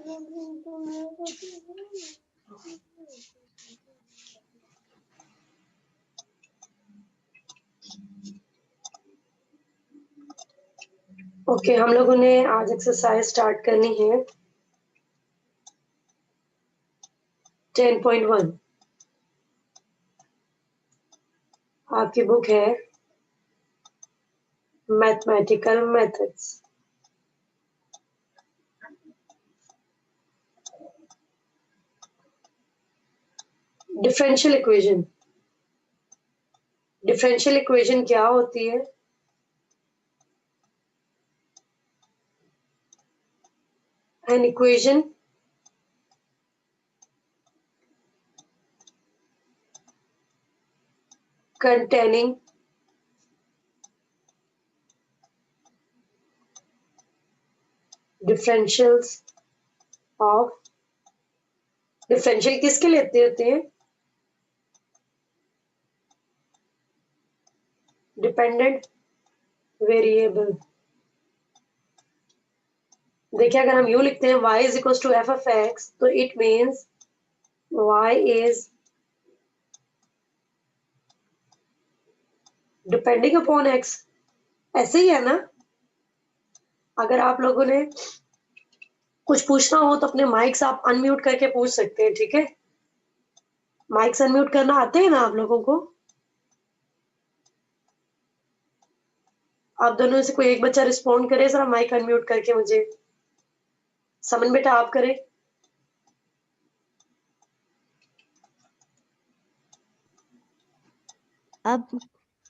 Okay, हम लोगों ने आज एक्सरसाइज स्टार्ट करनी है 10.1। आपकी बुक है mathematical methods. Differential equation. Differential equation क्या होती है? An equation containing differentials of differential किसके लेते होते हैं? Dependent variable. देखिए, अगर हम यू लिखते हैं y is equal to F of X, तो it means y is depending upon x। ऐसे ही है ना? अगर आप लोगों ने कुछ पूछना हो तो अपने माइक्स आप अनम्यूट करके पूछ सकते हैं, ठीक है? माइक्स अनम्यूट करना आते हैं ना आप लोगों को? आप दोनों में से कोई एक बच्चा रिस्पॉन्ड करे जरा माइक अनम्यूट करके मुझे। समन बेटा आप करें। अब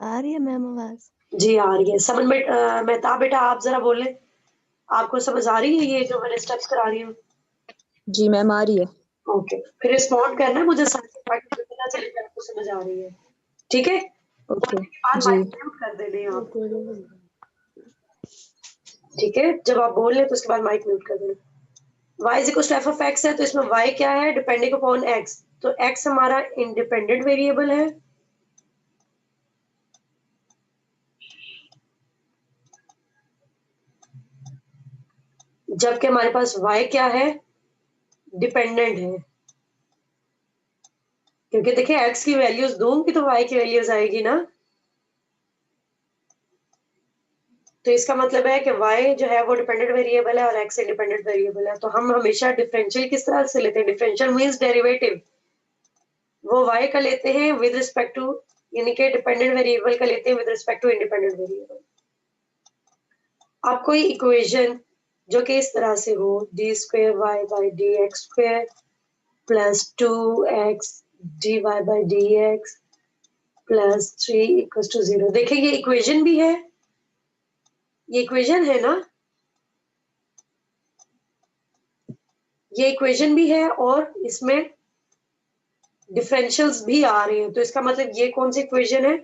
आ रही है मैम आवाज? जी आ रही है। समन मेहताब बेटा आप जरा बोले, आपको समझ आ रही है ये जो मैंने स्टेप्स करा रही हूँ? जी मैम आ रही है। ओके, फिर रिस्पॉन्ड करना है मुझे साथ में, ताकि पता चले कि आपको समझ आ रही है, ठीक है? ओके बाद जी। माइक म्यूट कर देने हैं आप, ठीक है? जब आप बोल लें तो उसके बाद माइक म्यूट कर देना। y is equal to F of x है, तो इसमें y क्या है? Depending upon x। तो x हमारा इंडिपेंडेंट वेरिएबल है, जबकि हमारे पास y क्या है? डिपेंडेंट है। क्योंकि देखिए x की वैल्यूज दूंगी तो y की वैल्यूज आएगी ना। तो इसका मतलब है कि y जो है वो डिपेंडेंट वेरिएबल है और x इंडिपेंडेंट वेरिएबल है। तो हम हमेशा डिफरेंशियल किस तरह से लेते हैं? Differential means derivative. वो y का लेते हैं विद रिस्पेक्ट टू, यानी कि डिपेंडेंट वेरिएबल का लेते हैं with respect to independent variable. आप कोई इक्वेशन जो कि इस तरह से हो, d square y by d x square plus 2x dy by d x plus 3 equal to 0। देखिए ये इक्वेशन भी है, ये इक्वेशन है ना, ये इक्वेशन भी है और इसमें डिफरेंशियल्स भी आ रहे हैं। तो इसका मतलब ये कौन सी इक्वेशन है?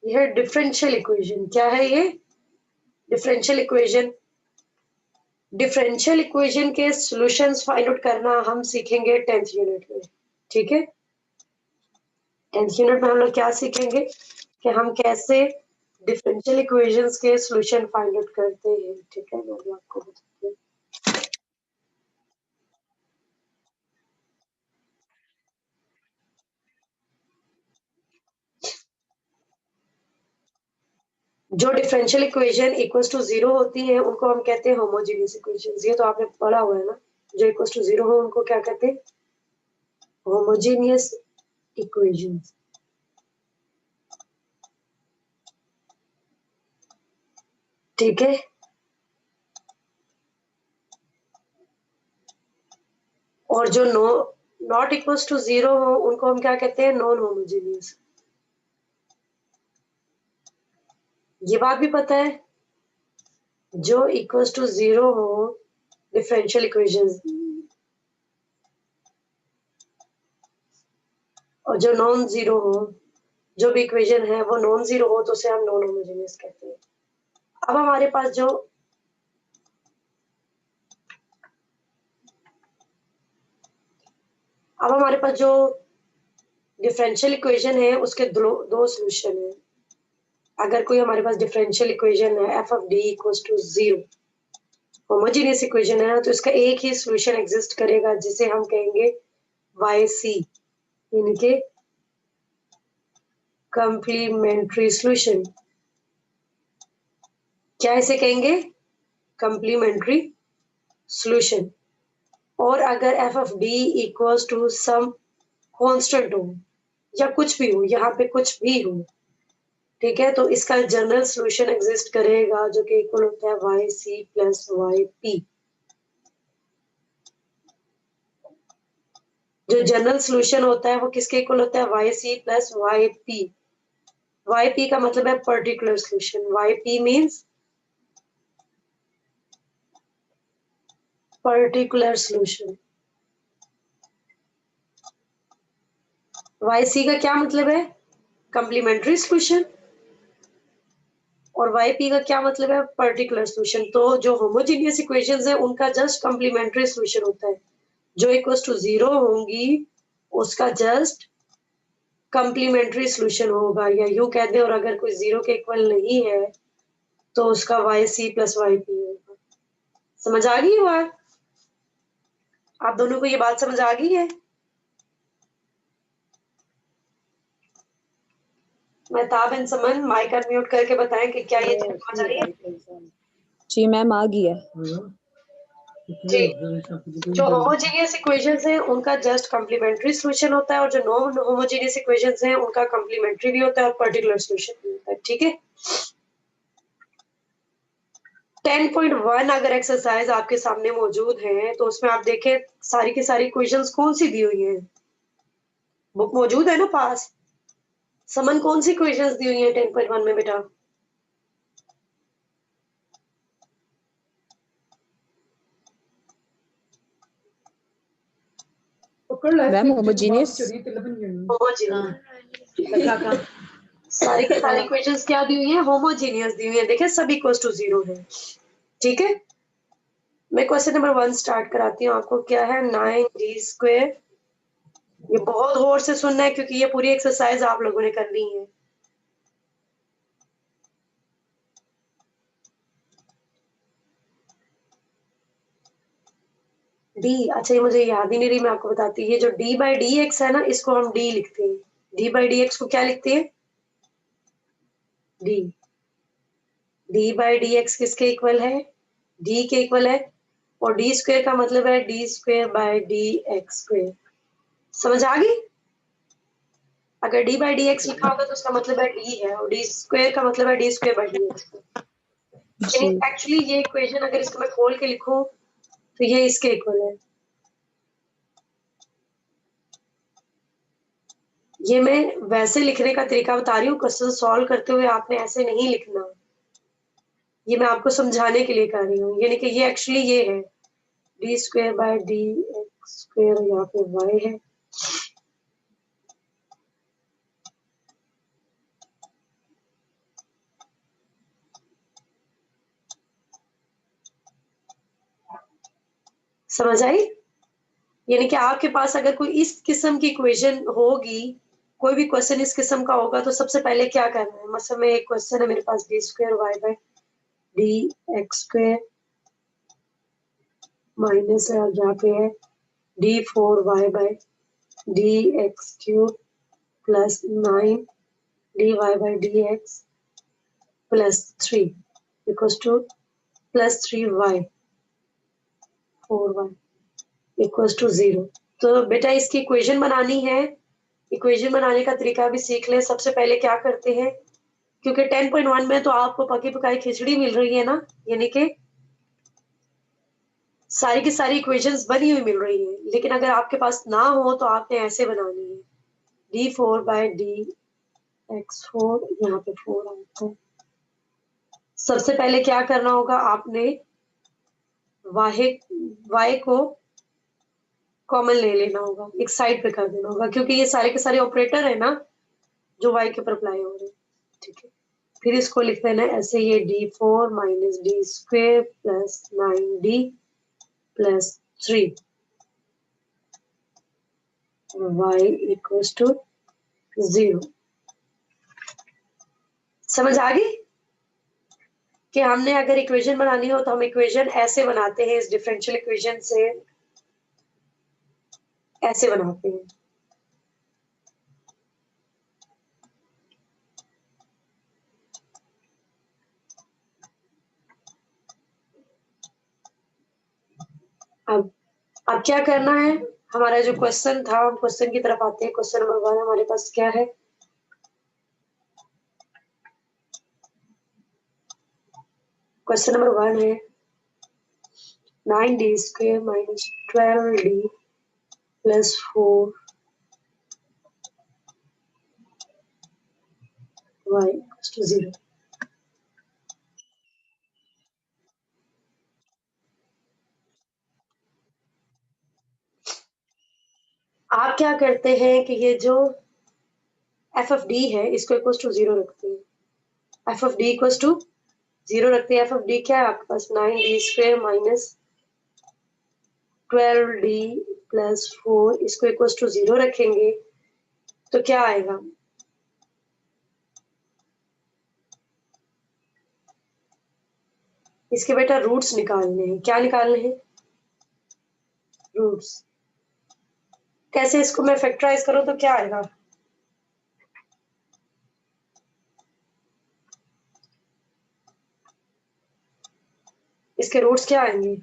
ये है डिफरेंशियल इक्वेशन। क्या है ये? Differential equation. डिफरेंशियल इक्वेशन के सॉल्यूशंस फाइंड आउट करना हम सीखेंगे 10th यूनिट में, ठीक है? 10th यूनिट में हम लोग क्या सीखेंगे कि हम कैसे डिफरेंशियल इक्वेशंस के सॉल्यूशन फाइंड आउट करते हैं, ठीक है? मैं भी आपको बताती हूँ। जो डिफरेंशियल इक्वेशन इक्वल्स टू 0 होती है उनको हम कहते हैं होमोजेनियस इक्वेशंस। ये तो आपने पढ़ा हुआ है ना, जो इक्वल्स टू 0 हो उनको क्या कहते हैं? Homogeneous equations. ठीक है? और जो नॉट इक्वल्स टू 0 हो उनको हम क्या कहते हैं? Non homogeneous. ये बात भी पता है? जो इक्वल्स टू 0 हो डिफरेंशियल इक्वेशंस, और जो नॉन जीरो हो, जो भी इक्वेशन है वो नॉन जीरो हो तो उसे हम नॉन होमोजेनियस कहते हैं। अब हमारे पास जो डिफरेंशियल इक्वेशन है उसके दो सॉल्यूशन है। अगर कोई हमारे पास डिफरेंशियल इक्वेशन है f of D equals to 0, homogeneous equation है ना, तो इसका एक ही सॉल्यूशन एग्जिस्ट करेगा जिसे हम कहेंगे YC, यानी कि कंप्लीमेंट्री सॉल्यूशन। क्या इसे कहेंगे? Complementary solution. और अगर f of D equals to some constant हो या कुछ भी हो, यहाँ पे कुछ भी हो, ठीक है, तो इसका जनरल सॉल्यूशन एग्जिस्ट करेगा जो कि इक्वल होता है YC प्लस YP। जो जनरल सॉल्यूशन होता है वो किसके इक्वल होता है? YC plus YP। YP का मतलब है particular solution. YP means particular solution. YC का क्या मतलब है? Complementary solution. और YP का क्या मतलब है? Particular solution. तो जो होमोजेनियस इक्वेशंस है उनका जस्ट कंप्लीमेंट्री सॉल्यूशन होता है। जो इक्वल्स टू 0 होंगी उसका जस्ट कंप्लीमेंट्री सॉल्यूशन होगा, या यूं कह दे, और अगर कोई 0 के इक्वल नहीं है तो उसका YC प्लस YP होगा। समझ आ गई बात? आप दोनों को ये बात समझ आ गई है? Mehtab and Saman mic unmute करके बताएं कि क्या ये चीज समझ आ रही है? जी मैम आ गई है। जी। जो होमोजेनियस इक्वेशंस हैं उनका जस्ट कॉम्प्लीमेंट्री सॉल्यूशन होता है, और जो नॉन होमोजेनियस इक्वेशंस हैं उनका कॉम्प्लीमेंट्री भी होता है और पर्टिकुलर सॉल्यूशन भी होता है। ठीक है। 10.1 अगर एक्सरसाइज आपके सामने मौजूद है तो उसमें आप देखें सारी की सारी इक्वेशंस कौन सी दी हुई हैं? बुक मौजूद है ना पास? समन कौन सी इक्वेशंस दी हुई हैं 10.1 में बेटा? Ma'am homogeneous. सारी की सारी इक्वेशंस क्या दी हुई है? होमोजेनियस दी हुई है। देखिए सब इक्वल्स टू 0 है। ठीक है। मैं क्वेश्चन नंबर 1 स्टार्ट कराती हूँ आपको। क्या है? 9d²। ये बहुत गौर से सुनना है क्योंकि ये पूरी एक्सरसाइज आप लोगों ने करनी है। डी, अच्छा ये मुझे याद ही नहीं रही, मैं आपको बताती हूँ। ये जो d बाई डी एक्स है ना, इसको हम d लिखते हैं। d बाई डी एक्स को क्या लिखते हैं? d। d by d x किसके इक्वल है? d के इक्वल है। और d² का मतलब है d² by d x square. समझ आ गई? अगर d बाई डी एक्स लिखा होगा तो उसका मतलब है d है, और d² का मतलब है d² बाई डी एक्स। जी एक्चुअली ये इक्वेशन अगर इसको मैं खोल के लिखूं तो ये इसके इक्वल है। ये मैं वैसे लिखने का तरीका बता रही हूँ, क्वेश्चन सॉल्व करते हुए आपने ऐसे नहीं लिखना। ये मैं आपको समझाने के लिए कर रही हूँ। यानी कि ये एक्चुअली ये है d² by d x square, यहाँ पे y है। समझ आई? यानी कि आपके पास अगर कोई इस किस्म की इक्वेशन होगी, कोई भी क्वेश्चन इस किस्म का होगा, तो सबसे पहले क्या करना है? मतलब में एक क्वेश्चन है मेरे पास d² y by d x square minus है, और यहाँ पे है d4 y by d x cube plus 9 dy by d x plus 3 equals to plus 3y 4y equals to 0। तो बेटा इसकी इक्वेशन बनानी है। इक्वेशन बनाने का तरीका भी सीख ले। सबसे पहले क्या करते हैं, क्योंकि 10.1 में तो आपको पकी पकाई खिचड़ी मिल रही है ना, यानी कि सारी की सारी इक्वेशंस बनी हुई मिल रही है। लेकिन अगर आपके पास ना हो तो आपने ऐसे बनानी है d4 बाई डी एक्स 4, यहाँ पे 4 आता है। सबसे पहले क्या करना होगा, आपने y को कॉमन ले लेना होगा, एक साइड पे कर देना होगा, क्योंकि ये सारे के सारे ऑपरेटर है ना जो y के ऊपर अप्लाई हो रहे हैं। ठीक है। फिर इसको लिख देना है ऐसे, ये d4 minus d² plus 9d plus 3 y equals to 0। समझ आ गई? कि हमने अगर इक्वेशन बनानी हो तो हम इक्वेशन ऐसे बनाते हैं, इस डिफरेंशियल इक्वेशन से ऐसे बनाते हैं। अब क्या करना है, हमारा जो क्वेश्चन था, हम क्वेश्चन की तरफ आते हैं। क्वेश्चन नंबर 1 हमारे पास क्या है? क्वेश्चन नंबर 1 है 9d square minus 12d plus 4y equals to 0। आप क्या करते हैं कि ये जो एफ ऑफ डी है इसको इक्वल टू 0 रखते हैं। F of D equal to 0 रखते हैं। एफ ऑफ डी क्या है आपके पास? 9d square minus 12d plus 4, इसको इक्वल टू 0 रखेंगे तो क्या आएगा? इसके बेटा रूट्स निकालने हैं। क्या निकालने हैं? रूट्स। कैसे इसको मैं फैक्टराइज करूं तो क्या आएगा? इसके रूट्स क्या आएंगे?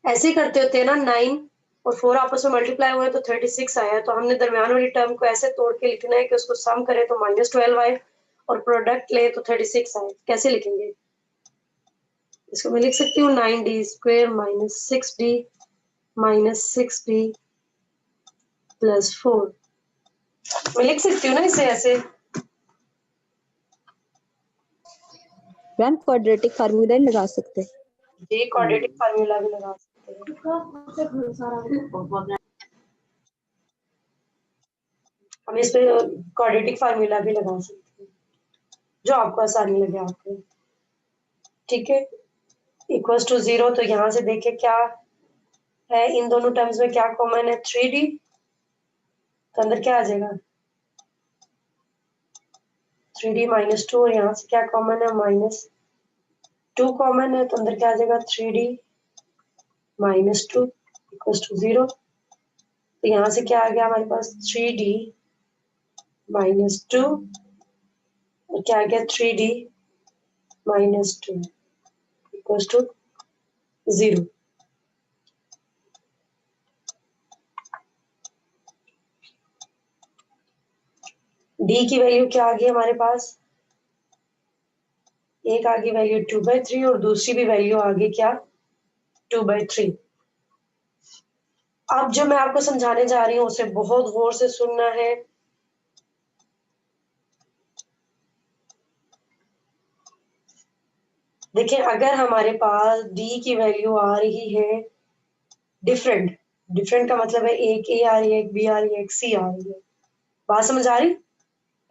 ऐसे ही करते होते हैं ना, 9 और 4 आपस में मल्टीप्लाई हुए तो 36 आया। तो हमने दरमियान वाली टर्म को ऐसे तोड़ के लिखना है कि उसको सम करें तो -12 आए और प्रोडक्ट ले तो 36 आए। कैसे लिखेंगे इसको? मैं लिख सकती हूँ 9d square minus 6d minus 6d plus 4। मैं लिख सकती हूँ ना इसे ऐसे। मैम क्वाड्रेटिक फार्मूला लगा सकते हैं। ये क्वाड्रेटिक फार्मूला भी लगा सकते हैं। हम इस पे क्वाड्रेटिक फार्मूला भी लगा सकते हैं, जो आपको आसानी लगे आपको। ठीक है, इक्वल्स टू 0। तो यहाँ से देखिए क्या है, इन दोनों टर्म्स में क्या कॉमन है? 3d। तो अंदर क्या आ जाएगा? 3d minus 2। और यहाँ से क्या कॉमन है? -2 कॉमन है। तो अंदर क्या आ जाएगा? 3d minus 2 equals to 0। तो यहाँ से क्या आ गया हमारे पास? 3d माइनस 2 और क्या आ गया? 3d minus 2 equals to 0। d की वैल्यू क्या आ गई हमारे पास? एक आ गई वैल्यू 2/3 और दूसरी भी वैल्यू आ गई क्या? 2/3। अब जो मैं आपको समझाने जा रही हूँ उसे बहुत गौर से सुनना है। देखिए, अगर हमारे पास d की वैल्यू आ रही है डिफरेंट, डिफरेंट का मतलब है एक a आ रही है, एक b आ रही है, एक c आ रही है। बात समझ आ रही?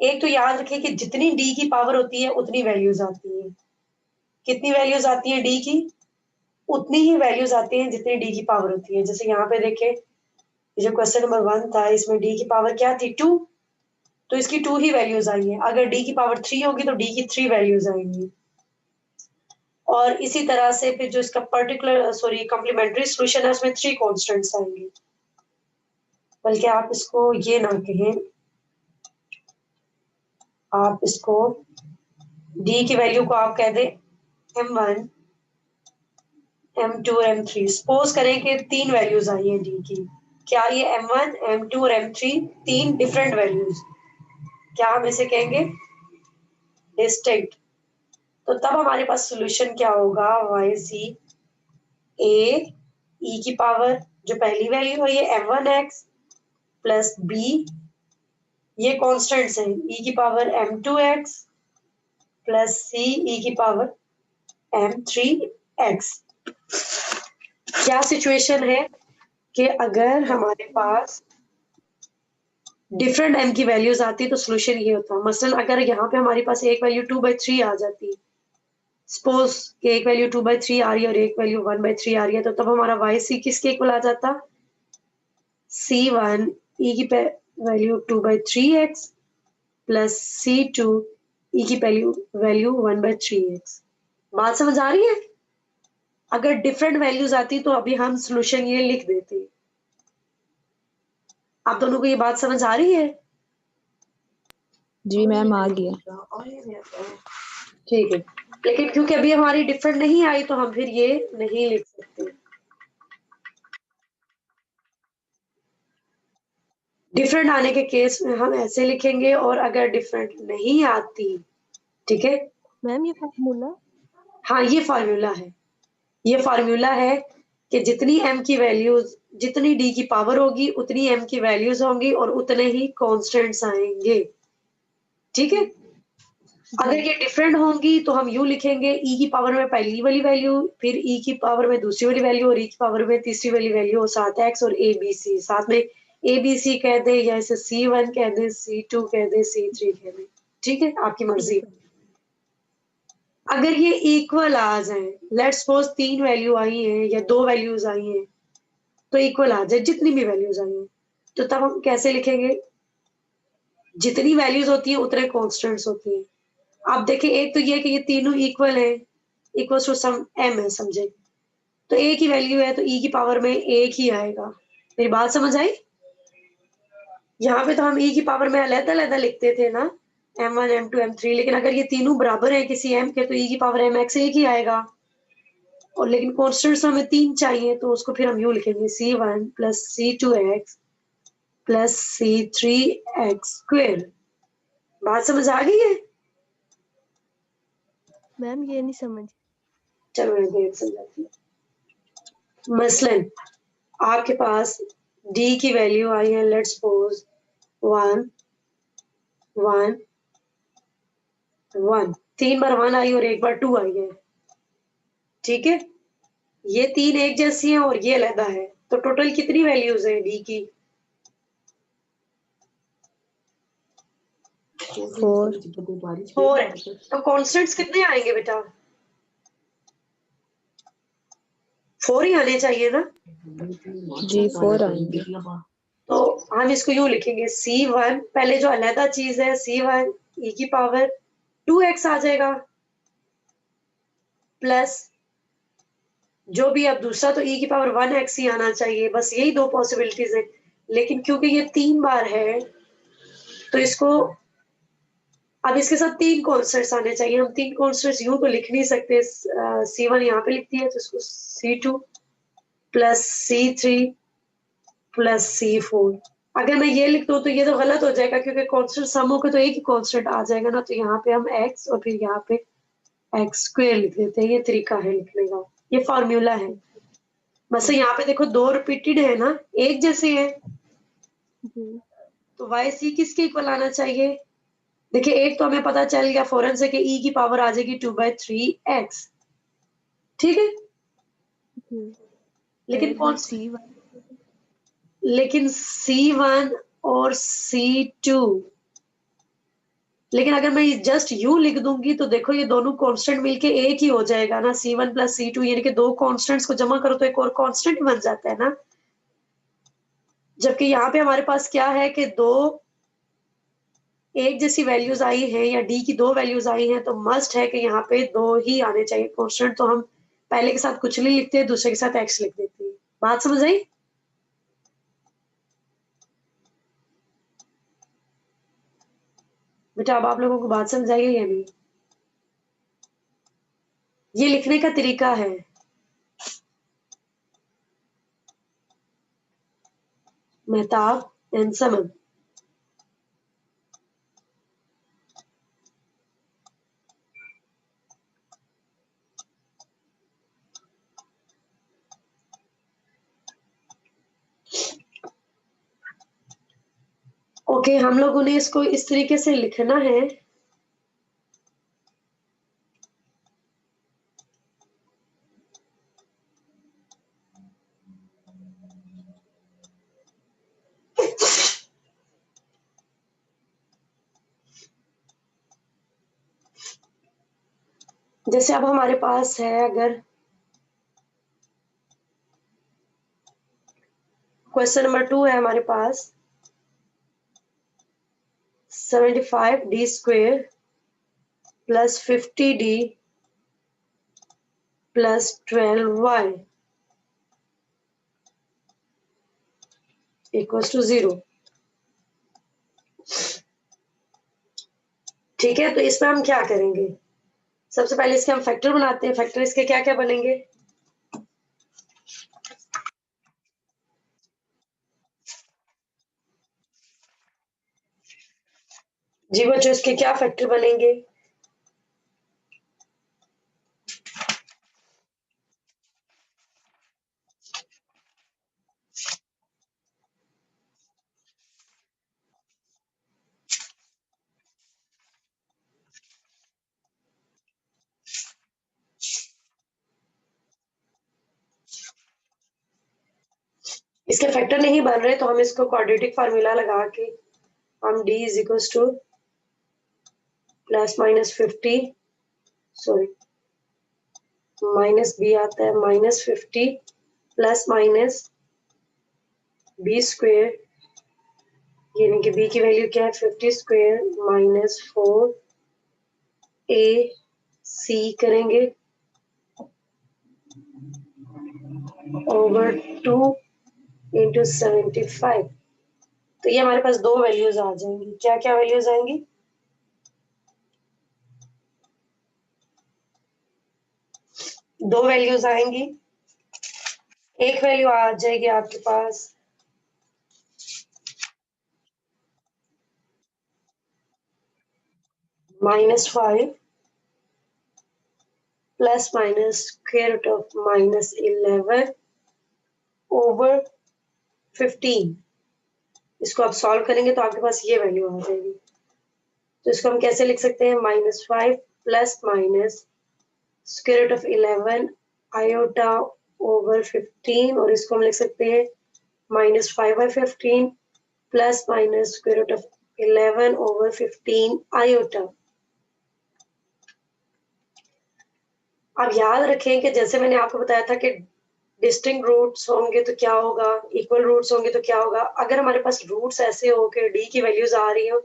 एक तो याद रखिए कि जितनी d की पावर होती है उतनी वैल्यूज आती है। कितनी वैल्यूज आती है d की? उतनी ही वैल्यूज आती हैं जितनी d की पावर होती है। जैसे यहाँ पे देखें, जो क्वेश्चन नंबर 1 था इसमें d की पावर क्या थी? 2। तो इसकी 2 ही वैल्यूज आई है। अगर d की पावर 3 होगी तो d की 3 वैल्यूज आएंगी। और इसी तरह से फिर जो इसका कॉम्प्लीमेंट्री सॉल्यूशन है उसमें 3 कांस्टेंट्स आएंगे। बल्कि आप इसको ये ना कहें, आप इसको d की वैल्यू को आप कह दें m1 m2 और m3। सपोज करें कि 3 वैल्यूज आई है d की। क्या ये m1 m2 और m3 3 डिफरेंट वैल्यूज? क्या हम इसे कहेंगे? डिस्टिंक्ट। तो तब हमारे पास सॉल्यूशन क्या होगा? y a e की पावर जो पहली वैल्यू है ये m1x प्लस b, ये कॉन्स्टेंट्स हैं, e की power m2x plus c e की पावर m3x। क्या सिचुएशन है कि अगर हमारे पास डिफरेंट m की वैल्यूज आती तो सॉल्यूशन ये होता। मसलन अगर यहाँ पे हमारे पास एक वैल्यू 2/3 आ जाती, सपोज कि एक वैल्यू 2/3 आ रही है और एक वैल्यू 1/3 आ रही है, तो तब हमारा y किसके इक्वल आ जाता? c1 e की value 2/3x plus C2 e की वैल्यू 1/3x। बात समझ आ रही है? अगर डिफरेंट वैल्यूज आती तो अभी हम सोल्यूशन ये लिख देते। आप दोनों को ये बात समझ आ रही है? जी मैम आ गया। ठीक है, लेकिन क्योंकि अभी हमारी डिफरेंट नहीं आई तो हम फिर ये नहीं लिख सकते। डिफरेंट आने के केस में हम ऐसे लिखेंगे, और अगर डिफरेंट नहीं आती, ठीक है, मैम ये फॉर्मूला हाँ ये फॉर्मूला है। ये फॉर्मूला है कि जितनी m की वैल्यूज, जितनी d की पावर होगी उतनी m की वैल्यूज होंगी और उतने ही कांस्टेंट्स आएंगे। ठीक है, अगर ये डिफरेंट होंगी तो हम यूं लिखेंगे, e की पावर में पहली वाली वैल्यू, फिर e की पावर में दूसरी वाली वैल्यू और e की पावर में तीसरी वाली वैल्यू, और साथ x और a b c, साथ में a b c कह दे या इसे C1 कह दे, C2 कह दे, C3 कह दे। ठीक है, आपकी मर्जी। अगर ये इक्वल आ जाए, लेट्स सपोज 3 वैल्यू आई हैं या 2 वैल्यूज आई हैं, तो इक्वल आ जाए जितनी भी वैल्यूज आई हैं, तो तब हम कैसे लिखेंगे? जितनी वैल्यूज होती हैं उतने कॉन्स्टेंट्स होती हैं। आप देखें, एक तो ये है कि ये तीनों इक्वल है, इक्वल टू सम m है, समझे? तो a की वैल्यू है तो e की पावर में एक ही आएगा। मेरी बात समझ आई? यहाँ पे तो हम e की पावर में अलग अलग लिखते थे ना, m1 m2 m3, लेकिन अगर ये तीनों बराबर है किसी m के तो e की पावर mx एक ही आएगा। और लेकिन कॉन्स्टेंट्स हमें 3 चाहिए, तो उसको फिर हम यूं लिखेंगे, C1 plus C2x plus C3x square. बात समझ आ गई है? मैम ये नहीं समझ। चलो मैं देर समझाती हूँ। मसलन आपके पास d की वैल्यू आई है, लेट्स सपोज 1 1 1, 3 बार 1 आई और एक बार 2 आई है। ठीक है, ये तीन एक जैसी हैं और ये अलग है, तो टोटल कितनी वैल्यूज है d की? 4 है। तो कॉन्स्टेंट्स कितने आएंगे बेटा? 4 ही आने चाहिए ना। जी 4 आएंगे। तो हम इसको यूं लिखेंगे, C1 पहले जो अलहदा चीज है, C1 e की पावर 2x आ जाएगा, प्लस जो भी अब दूसरा, तो e की पावर 1x ही आना चाहिए। बस यही दो पॉसिबिलिटीज है, लेकिन क्योंकि ये 3 बार है तो इसको अब इसके साथ 3 कॉन्स्टेंट्स आने चाहिए। हम 3 कॉन्स्टेंट्स यूं तो लिख नहीं सकते। C1 यहाँ पे लिखती है तो इसको C2 plus C3 plus C4। अगर मैं ये लिख दूं तो ये तो गलत हो जाएगा, क्योंकि कांस्टेंट सम होकर तो एक ही कांस्टेंट आ जाएगा ना। तो यहाँ पे हम x और फिर यहाँ पे x स्क्वायर लिख देते हैं। ये तरीका है लिखने का, ये फॉर्मूला है। बस यहाँ पे देखो 2 रिपीटेड है ना, एक जैसे है, जी तो y c किसके इक्वल आना चाहिए? देखिए, एक तो हमें पता चल गया फौरन से कि e की पावर आ जाएगी 2/3x। ठीक है, जी लेकिन फिर कौन, C1 लेकिन C1 और C2, लेकिन अगर मैं जस्ट यूं लिख दूंगी तो देखो ये दोनों कांस्टेंट मिलके एक ही हो जाएगा ना, C1 प्लस C2, यानी कि दो कांस्टेंट्स को जमा करो तो एक और कांस्टेंट बन जाता है ना। जबकि यहाँ पे हमारे पास क्या है कि दो एक जैसी वैल्यूज आई हैं या d की 2 वैल्यूज आई हैं, तो मस्ट है कि यहाँ पे 2 ही आने चाहिए कांस्टेंट। तो हम पहले के साथ कुछ नहीं लिखते, दूसरे के साथ x लिख देते हैं। बात समझ आई? बेटा अब आप लोगों को बात समझ आई है या नहीं? ये लिखने का तरीका है। मेहताब एंड समन, ओके, हम लोगों ने इसको इस तरीके से लिखना है। जैसे अब हमारे पास है, अगर क्वेश्चन नंबर 2 है हमारे पास, 75d square plus 50d plus 12y equals to 0। ठीक है, तो इसमें हम क्या करेंगे, सबसे पहले इसके हम फैक्टर बनाते हैं। फैक्टर इसके क्या क्या बनेंगे, जी बच्चों इसके क्या फैक्टर बनेंगे, इसके फैक्टर नहीं बन रहे तो हम इसको क्वाड्रेटिक फार्मूला लगा के हम d is equals to plus minus 50, sorry minus b आता है, minus 50 plus minus b square, यानी कि b की वैल्यू क्या है 50 स्क्वेयर माइनस 4 a c करेंगे ओवर 2 इंटू 75। तो ये हमारे पास दो वैल्यूज आ जाएंगी, क्या क्या वैल्यूज आएंगी, दो वैल्यूज आएंगी। एक वैल्यू आ जाएगी आपके पास -5 plus minus square root of -11 over 15। इसको आप सॉल्व करेंगे तो आपके पास ये वैल्यू आ जाएगी। तो इसको हम कैसे लिख सकते हैं, -5 plus minus square root of 11 iota over 15, और इसको हम लिख सकते हैं -5/15 plus minus square root of 11 over 15 iota. आप याद रखें कि जैसे मैंने आपको बताया था कि डिस्टिंक्ट रूट्स होंगे तो क्या होगा, इक्वल रूट्स होंगे तो क्या होगा। अगर हमारे पास रूट्स ऐसे हो कि डी की वैल्यूज आ रही हो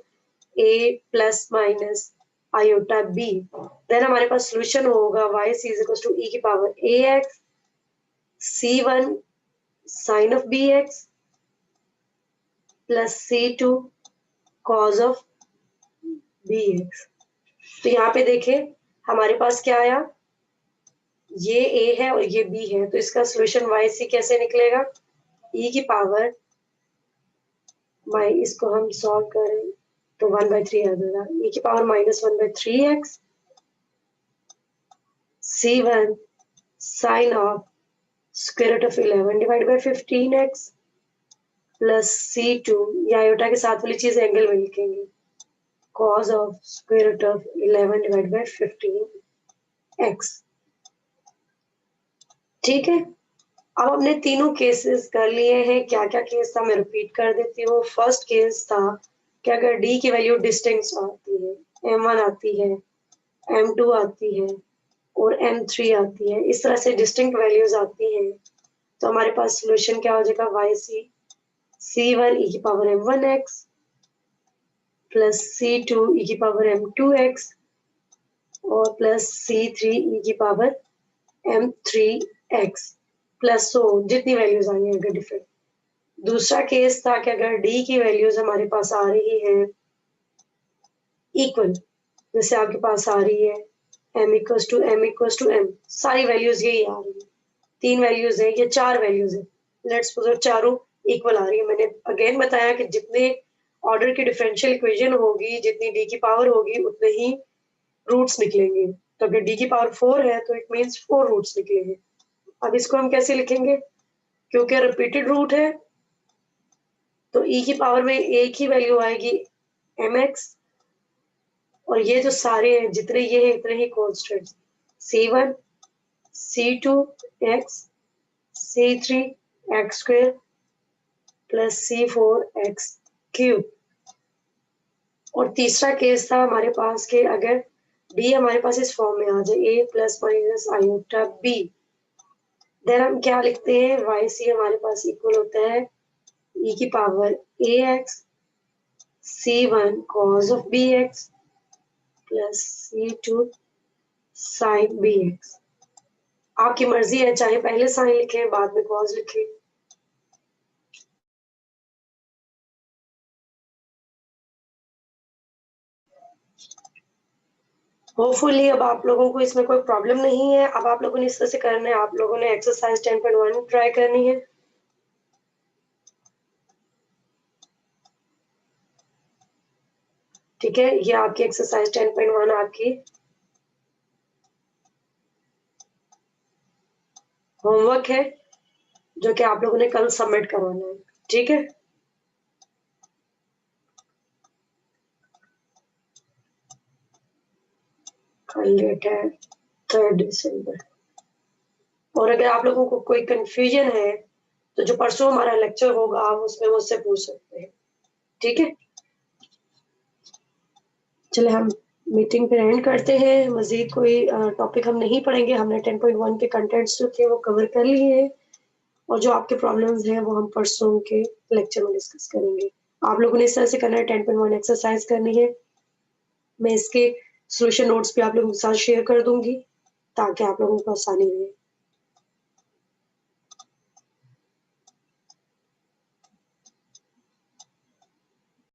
a plus minus iota b, then हमारे पास सॉल्यूशन होगा y c is equal to e की power ax c1 sine of bx plus c2 cos of bx। तो यहाँ पे देखें हमारे पास क्या आया, ये a है और ये b है, तो इसका सॉल्यूशन y c कैसे निकलेगा, e की पावर इसको हम सॉल्व करें तो 1/3 आ जाएगा, e की power -1/3x c1 sine of square root of 11 divide by 15x plus c2, या आयोटा के साथ वाली चीज एंगल में लिखेंगे, cos of square root of 11 divide by 15x। ठीक है, अब हमने तीनों केसेस कर लिए हैं। क्या क्या केस था मैं रिपीट कर देती हूँ। फर्स्ट केस था कि अगर d की वैल्यू डिस्टिंक्ट आती है, m1 आती है, m2 आती है और m3 आती है, इस तरह से डिस्टिंक्ट वैल्यूज आती हैं, तो हमारे पास सॉल्यूशन क्या हो जाएगा, yc c1 e की power m1x plus c2 e की पावर m2x और प्लस c3 e की पावर m3x प्लस सो जितनी वैल्यूज आई हैं अगर डिफरेंट। दूसरा केस था कि अगर d की वैल्यूज हमारे पास आ रही है इक्वल, जैसे आपके पास आ रही है m इक्वल्स टू m, सारी वैल्यूज यही आ रही है, तीन वैल्यूज है या चार वैल्यूज है, लेट्स सपोज चारों इक्वल आ रही है। मैंने अगेन बताया कि जितने ऑर्डर की डिफरेंशियल इक्वेशन होगी, जितनी d की पावर होगी उतने ही रूट्स निकलेंगे। तो अगर d की पावर 4 है तो इट मींस 4 रूट्स निकलेंगे। अब इसको हम कैसे लिखेंगे, क्योंकि रिपीटेड रूट है तो e की पावर में एक ही वैल्यू आएगी mx, और ये जो सारे हैं जितने ये हैं इतने ही constant, c1 c2 x c3 x square plus c4 x cube. और तीसरा केस था हमारे पास के अगर d हमारे पास इस फॉर्म में आ जाए a plus minus iota b, then हम क्या लिखते हैं, y c हमारे पास इक्वल होता है e की power ax C1 cos of bx plus C2 sin bx। आपकी मर्जी है, चाहे पहले साइन लिखे बाद में कॉस लिखे। होपफुली अब आप लोगों को इसमें कोई प्रॉब्लम नहीं है। अब आप लोगों ने इस तरह से करना है, आप लोगों ने एक्सरसाइज 10.1 ट्राई करनी है। ठीक है, ये आपकी एक्सरसाइज 10.1 आपकी होमवर्क है, जो कि आप लोगों ने कल सबमिट करवाना है। ठीक है, कल डेट है 3 दिसंबर। और अगर आप लोगों को कोई कंफ्यूजन है तो जो परसों हमारा लेक्चर होगा आप उसमें मुझसे पूछ सकते हैं। ठीक है, चले हम मीटिंग पे एंड करते हैं। मजीद कोई टॉपिक हम नहीं पढ़ेंगे, हमने 10.1 के कंटेंट्स जो थे वो कवर कर लिए हैं, और जो आपके प्रॉब्लम्स हैं वो हम परसों के लेक्चर में डिस्कस करेंगे। आप लोगों ने इस तरह से करना है, 10.1 एक्सरसाइज करनी है। मैं इसके सोल्यूशन नोट्स भी आप लोगों के साथ शेयर कर दूंगी ताकि आप लोगों को आसानी रहे।